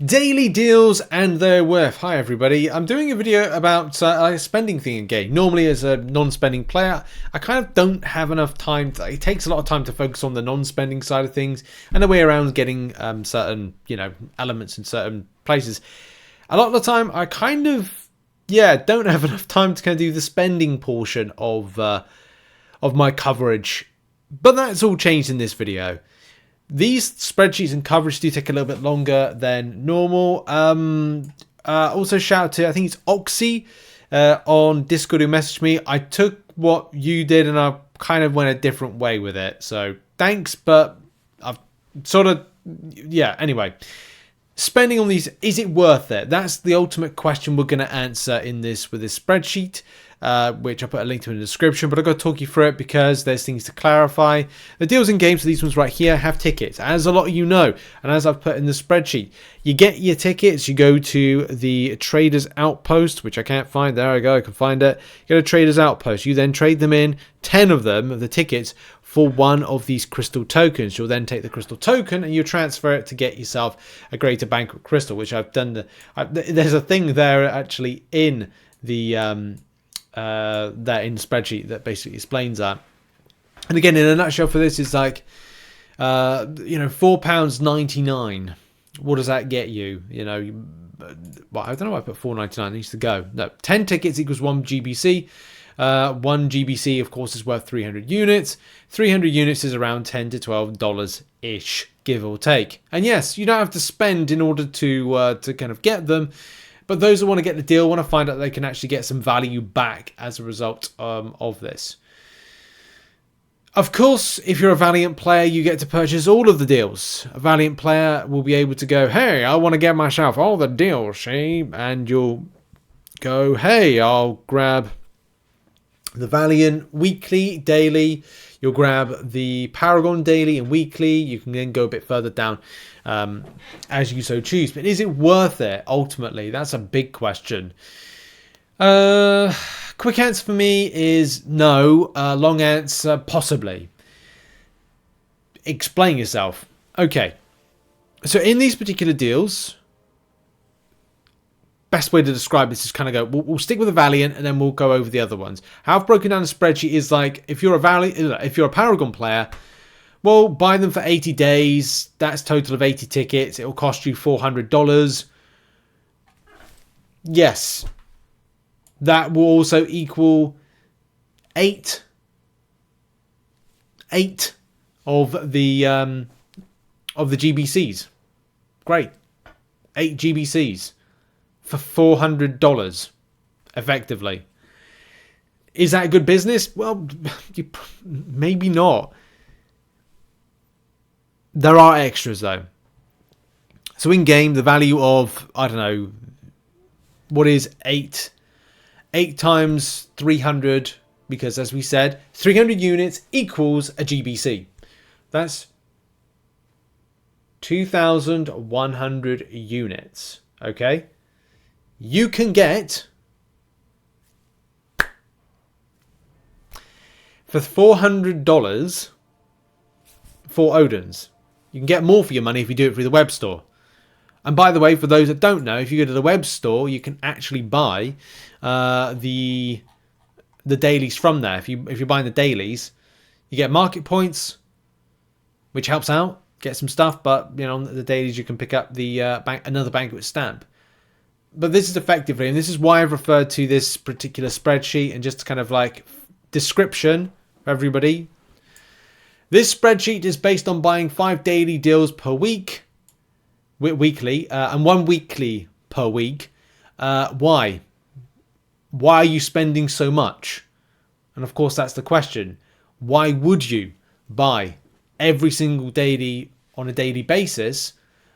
Daily deals and their worth. Hi everybody, I'm doing a video about a spending thing in game. Normally as a non-spending player, I kind of don't have enough time. It takes a lot of time to focus on the non-spending side of things and a way around getting certain, elements in certain places. A lot of the time I kind of, don't have enough time to kind of do the spending portion of my coverage. But that's all changed in this video. These spreadsheets and coverage do take a little bit longer than normal. Also shout out to, I think it's Oxy on Discord who messaged me. I took what you did and I kind of went a different way with it. So thanks, but I've sort of, anyway. Spending on these, is it worth it? That's the ultimate question we're going to answer in this with this spreadsheet, which I'll put a link to in the description, but I've got to talk you through it because there's things to clarify. The deals in games, so these ones right here, have tickets, as a lot of you know, and as I've put in the spreadsheet. You get your tickets, you go to the Traders Outpost, which I can't find. There I go, I can find it. You go to Traders Outpost, you then trade them in, 10 of them, of the tickets, for one of these crystal tokens. You'll then take the crystal token and you transfer it to get yourself a greater Banquet crystal, which I've done. There's a thing there actually in the that in the spreadsheet that basically explains that. And again, in a nutshell for this is like, £4.99. What does that get you? Well, I don't know why I put $4.99. It needs to go. No, 10 tickets equals 1 GBC. 1 GBC, of course, is worth 300 units. 300 units is around $10 to $12-ish, give or take. And yes, you don't have to spend in order to kind of get them. But those who want to get the deal want to find out they can actually get some value back as a result of this. Of course, if you're a Valiant player, you get to purchase all of the deals. A Valiant player will be able to go, hey, I want to get myself all the deals, see? And you'll go, hey, I'll grab the Valiant weekly, daily. You'll grab the Paragon daily and weekly. You can then go a bit further down as you so choose. But is it worth it, ultimately? That's a big question. Quick answer for me is no. Long answer, possibly. Explain yourself. Okay. So in these particular deals, best way to describe this is kind of go, we'll stick with the Valiant and then we'll go over the other ones. How I've broken down the spreadsheet is like, if you're a Paragon player, well, buy them for 80 days. That's a total of 80 tickets. It will cost you $400. Yes. That will also equal 8 of the GBCs. Great. 8 GBCs. For $400, effectively. Is that a good business? Well, maybe not. There are extras, though. So in game, the value of, I don't know, what is 8 times 300, because as we said, 300 units equals a GBC. That's 2,100 units, okay? You can get, for $400 for Odin's. You can get more for your money if you do it through the web store. And by the way, for those that don't know, if you go to the web store, you can actually buy the dailies from there. If you're buying the dailies, you get market points, which helps out, get some stuff. But on the dailies, you can pick up the another Banquet stamp. But this is effectively, and this is why I've referred to this particular spreadsheet and just kind of like description for everybody. This spreadsheet is based on buying 5 daily deals per week, weekly, and 1 weekly per week. Why? Why are you spending so much? And of course, that's the question. Why would you buy every single daily on a daily basis?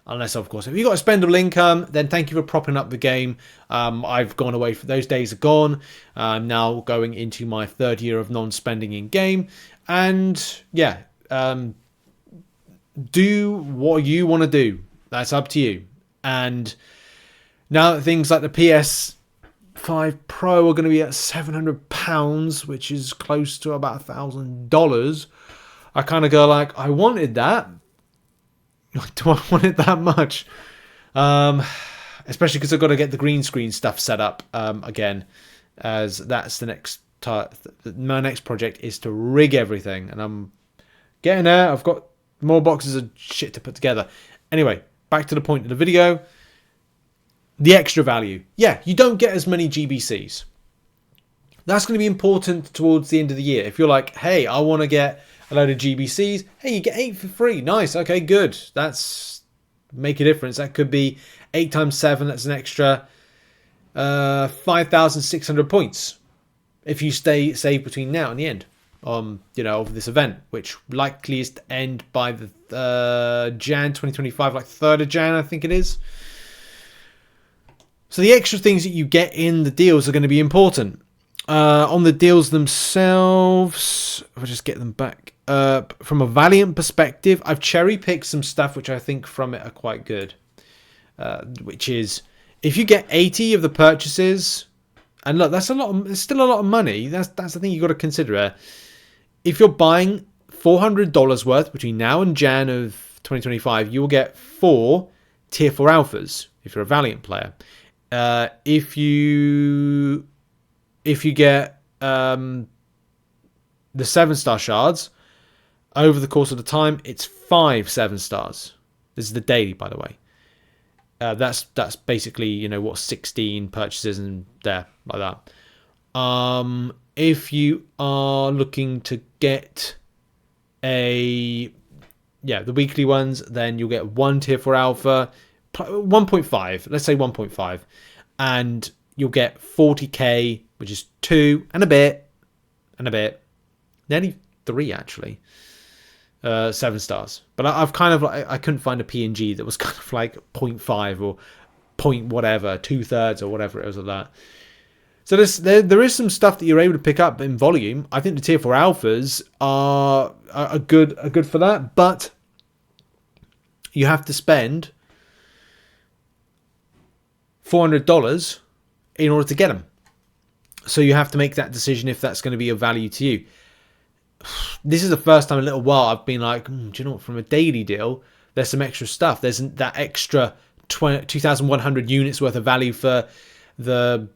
Unless, of course, if you've got a spendable income, then thank you for propping up the game. I've gone away. Those days are gone. I'm now going into my 3rd year of non-spending in game. And, do what you want to do. That's up to you. And now that things like the PS5 Pro are going to be at £700, which is close to about $1,000, I kind of go like, I wanted that. Do I want it that much? Especially because I've got to get the green screen stuff set up again, as that's the next my next project is to rig everything, and I'm getting there. I've got more boxes of shit to put together. Anyway, back to the point of the video. The extra value. Yeah, you don't get as many GBCs. That's going to be important towards the end of the year. If you're like, hey, I want to get a load of GBCs. Hey, you get 8 for free. Nice. Okay, good. That's make a difference. That could be 8 times 7. That's an extra 5,600 points. If you save between now and the end, of this event, which likely is to end by the Jan 2025, like 3rd of Jan, I think it is. So the extra things that you get in the deals are going to be important. On the deals themselves, if I just get them back, from a Valiant perspective, I've cherry-picked some stuff which I think from it are quite good. Which is, if you get 80 of the purchases, and look, that's it's still a lot of money. That's the thing you've got to consider. If you're buying $400 worth between now and Jan of 2025, you will get 4 tier 4 alphas if you're a Valiant player. If you get the 7-star shards over the course of the time, it's 5 7-stars. This is the daily, by the way. That's basically, what, 16 purchases and there, like that. If you are looking to get the weekly ones, then you'll get 1 tier 4 alpha, 1.5, let's say 1.5, and you'll get 40k, which is 2 and a bit, nearly 3 actually. 7 stars, but I've kind of I couldn't find a PNG that was kind of like 0.5 or point whatever, 2/3 or whatever it was of that. So there is some stuff that you're able to pick up in volume. I think the tier 4 alphas are good for that, but you have to spend $400 in order to get them. So you have to make that decision if that's going to be of value to you. This is the first time in a little while I've been like, do you know what? From a daily deal, there's some extra stuff. There's that extra 2,100 units worth of value for the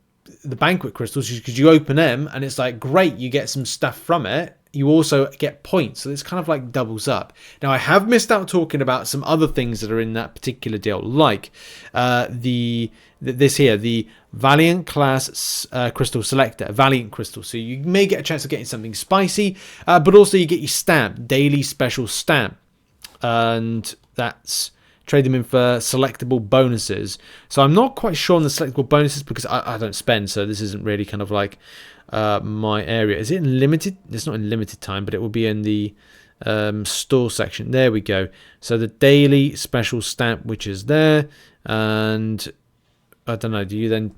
Banquet crystals, because you open them and it's like, great, you get some stuff from it. You also get points, so it's kind of like doubles up. Now, I have missed out talking about some other things that are in that particular deal, like the Valiant class crystal selector, Valiant crystal. So you may get a chance of getting something spicy, but also you get your stamp, daily special stamp, and that's trade them in for selectable bonuses. So I'm not quite sure on the selectable bonuses because I don't spend, so this isn't really kind of like my area. Is it in limited? It's not in limited time, but it will be in the store section. There we go. So the daily special stamp, which is there, and I don't know, do you then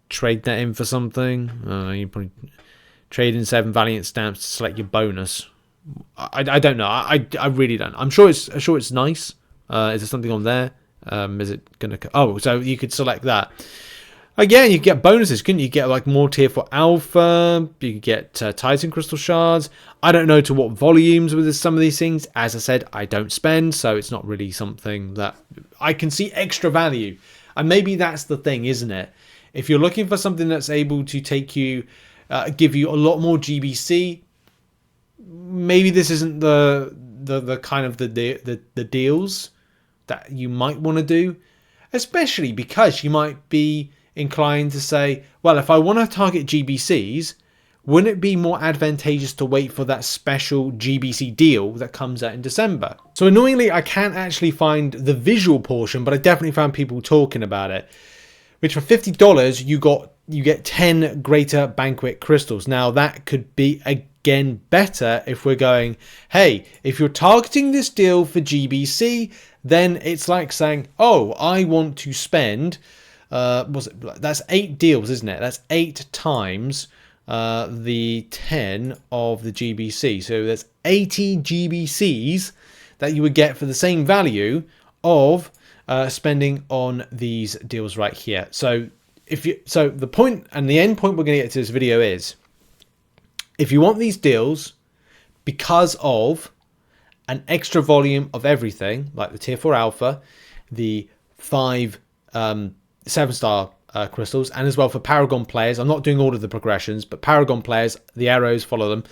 trade that in for something? You probably trade in 7 Valiant stamps to select your bonus. I don't know. I really don't. I'm sure it's nice. Is there something on there? Is it gonna? Oh, so you could select that. Again, you get bonuses, couldn't you? You get like more tier 4 alpha. You could get Titan crystal shards. I don't know to what volumes with some of these things. As I said, I don't spend, so it's not really something that I can see extra value. And maybe that's the thing, isn't it? If you're looking for something that's able to take you, give you a lot more GBC, maybe this isn't the kind of the deals that you might want to do, especially because you might be inclined to say, well, if I want to target GBCs, wouldn't it be more advantageous to wait for that special GBC deal that comes out in December? So annoyingly, I can't actually find the visual portion, but I definitely found people talking about it, which for $50 you get 10 greater Banquet crystals. Now that could be again better if we're going, hey, if you're targeting this deal for GBC, then it's like saying, oh, I want to spend that's 8 deals, isn't it? That's 8 times the 10 of the GBC. So there's 80 GBCs that you would get for the same value of spending on these deals right here. So the point and the end point we're going to get to this video is, if you want these deals because of an extra volume of everything, like the tier 4 alpha, the 5 7-star crystals, and as well for Paragon players. I'm not doing all of the progressions, but Paragon players, the arrows, follow them.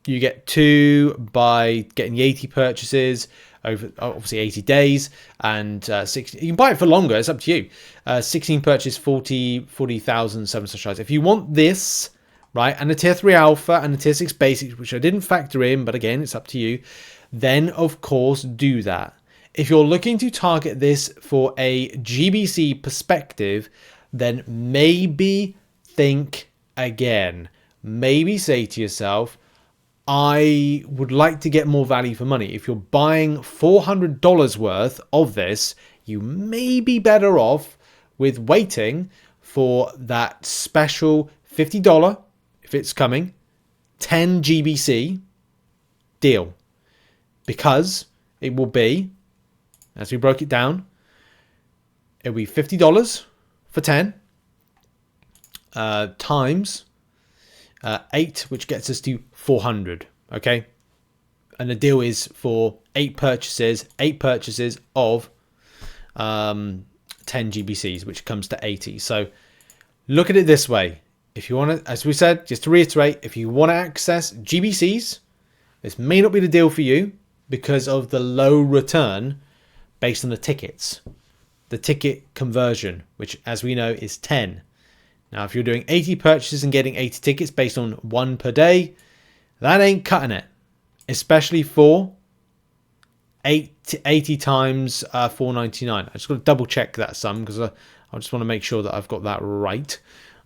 You get 2 by getting the 80 purchases over obviously 80 days, and 60. You can buy it for longer. It's up to you. 16 purchase, 40,000 7-star shards. If you want this, right, and the tier 3 alpha and the tier 6 basics, which I didn't factor in, but again, it's up to you. Then of course do that. If you're looking to target this for a GBC perspective, then maybe think again. Maybe say to yourself, I would like to get more value for money. If you're buying $400 worth of this, you may be better off with waiting for that special $50, if it's coming, 10 GBC deal. Because it will be, as we broke it down, it'll be $50 for 10 times 8, which gets us to 400. Okay, and the deal is for 8 purchases of 10 GBCs, which comes to 80. So look at it this way: if you want to, as we said, just to reiterate, if you want to access GBCs, this may not be the deal for you because of the low return based on the tickets, the ticket conversion, which as we know is 10. Now, if you're doing 80 purchases and getting 80 tickets based on 1 per day, that ain't cutting it, especially for 80 times 499. I just got to double check that sum because I just want to make sure that I've got that right.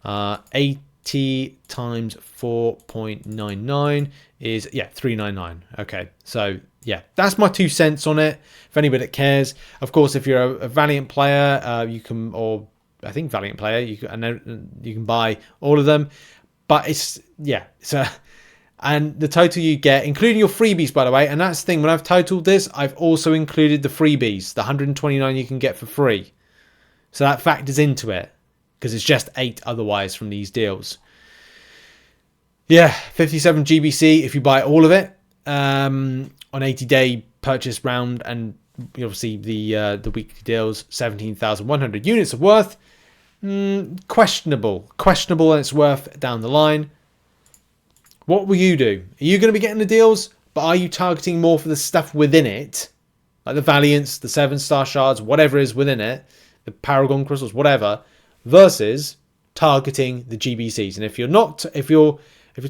80 times 4.99 is, yeah, 399. Okay, so yeah, that's my 2 cents on it. If anybody cares, of course, if you're a Valiant player, you can, or I think Valiant player, you can buy all of them. But it's, yeah, so, and the total you get, including your freebies, by the way, and that's the thing, when I've totaled this, I've also included the freebies, the 129 you can get for free. So that factors into it, because it's just 8 otherwise from these deals. Yeah, 57 GBC if you buy all of it on 80-day purchase round, and obviously the weekly deals, 17,100 units of worth. Questionable and its worth down the line. What will you do? Are you going to be getting the deals, but are you targeting more for the stuff within it, like the Valiants, the 7-star shards, whatever is within it, the Paragon crystals, whatever, versus targeting the GBCs? And if you're not, if you're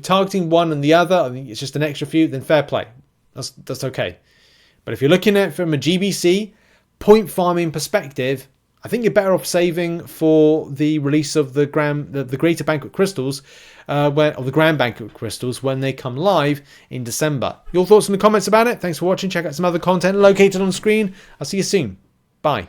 targeting one and the other, I think it's just an extra few, then fair play. That's okay. But if you're looking at it from a GBC point farming perspective, I think you're better off saving for the release of the Greater Banquet crystals, or the Grand Banquet crystals when they come live in December. Your thoughts in the comments about it? Thanks for watching. Check out some other content located on screen. I'll see you soon. Bye.